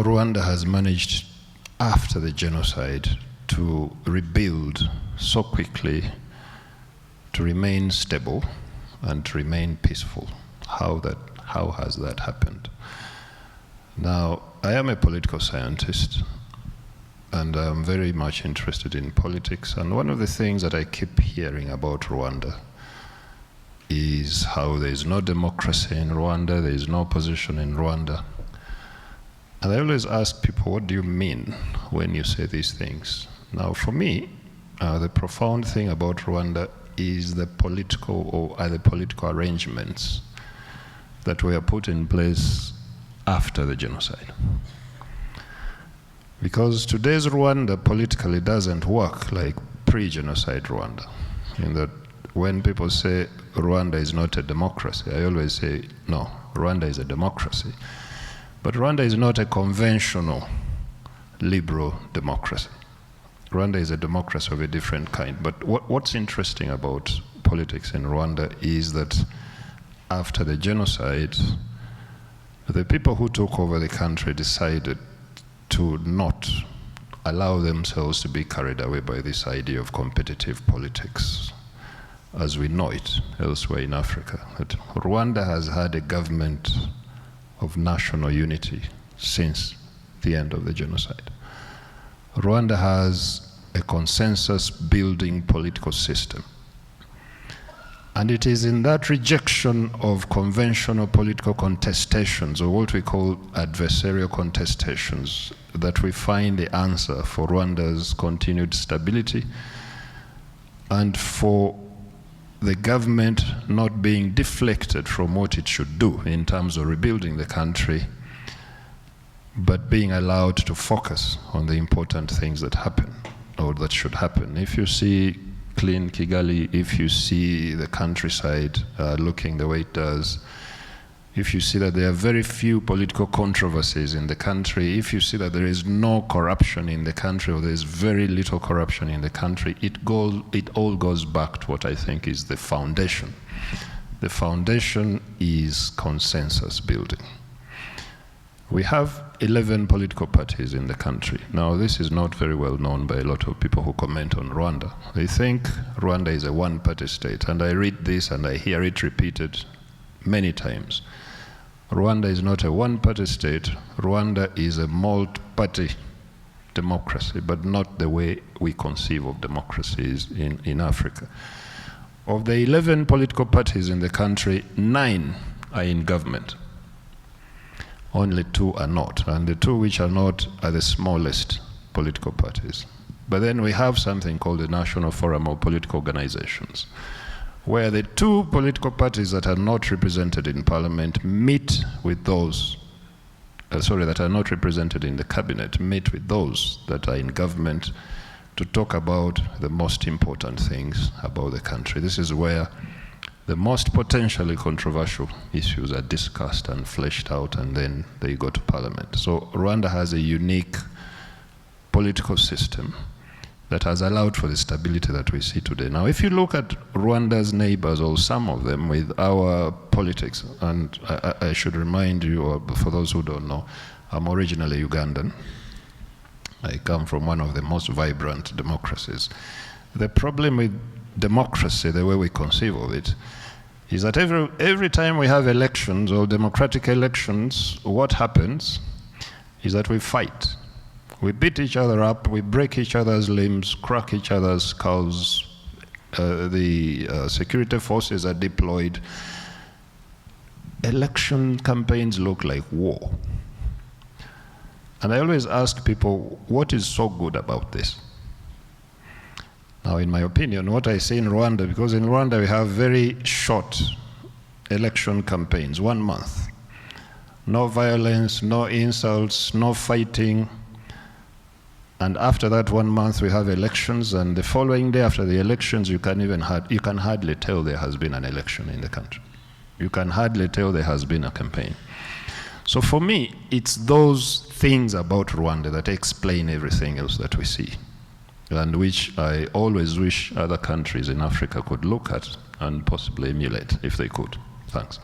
Rwanda has managed, after the genocide, to rebuild so quickly, to remain stable and to remain peaceful. How has that happened? Now, I am a political scientist, and I'm very much interested in politics, and one of the things that I keep hearing about Rwanda is how there is no democracy in Rwanda, there is no opposition in Rwanda. And I always ask people, what do you mean when you say these things? Now, for me, the profound thing about Rwanda is the political arrangements that were put in place after the genocide. Because today's Rwanda politically doesn't work like pre-genocide Rwanda. In that when people say Rwanda is not a democracy, I always say, no, Rwanda is a democracy. But Rwanda is not a conventional liberal democracy. Rwanda is a democracy of a different kind. But what's interesting about politics in Rwanda is that after the genocide, the people who took over the country decided to not allow themselves to be carried away by this idea of competitive politics as we know it elsewhere in Africa. That Rwanda has had a government of national unity since the end of the genocide. Rwanda has a consensus-building political system. And it is in that rejection of conventional political contestations, or what we call adversarial contestations, that we find the answer for Rwanda's continued stability and for the government not being deflected from what it should do in terms of rebuilding the country, but being allowed to focus on the important things that happen, or that should happen. If you see clean Kigali, if you see the countryside looking the way it does, if you see that there are very few political controversies in the country, if you see that there is no corruption in the country, or there is very little corruption in the country, it all goes back to what I think is the foundation. The foundation is consensus building. We have 11 political parties in the country. Now, this is not very well known by a lot of people who comment on Rwanda. They think Rwanda is a one-party state, and I read this and I hear it repeated many times. Rwanda is not a one-party state. Rwanda is a multi-party democracy, but not the way we conceive of democracies in Africa. Of the 11 political parties in the country, 9 are in government. Only 2 are not, and the 2 which are not are the smallest political parties. But then we have something called the National Forum of Political Organizations, where the 2 political parties that are not represented in parliament meet with those, that are not represented in the cabinet, meet with those that are in government to talk about the most important things about the country. This is where the most potentially controversial issues are discussed and fleshed out, and then they go to parliament. So Rwanda has a unique political system that has allowed for the stability that we see today. Now, if you look at Rwanda's neighbors, or some of them, with our politics, and I should remind you, or for those who don't know, I'm originally Ugandan. I come from one of the most vibrant democracies. The problem with democracy, the way we conceive of it, is that every time we have elections or democratic elections, what happens is that we fight. We beat each other up, we break each other's limbs, crack each other's skulls, the security forces are deployed. Election campaigns look like war. And I always ask people, what is so good about this? Now, in my opinion, what I see in Rwanda, because in Rwanda we have very short election campaigns, 1 month. No violence, no insults, no fighting. And after that 1 month we have elections, and the following day after the elections you can hardly tell there has been an election in the country. You can hardly tell there has been a campaign. So for me, it's those things about Rwanda that explain everything else that we see, and which I always wish other countries in Africa could look at and possibly emulate if they could. Thanks.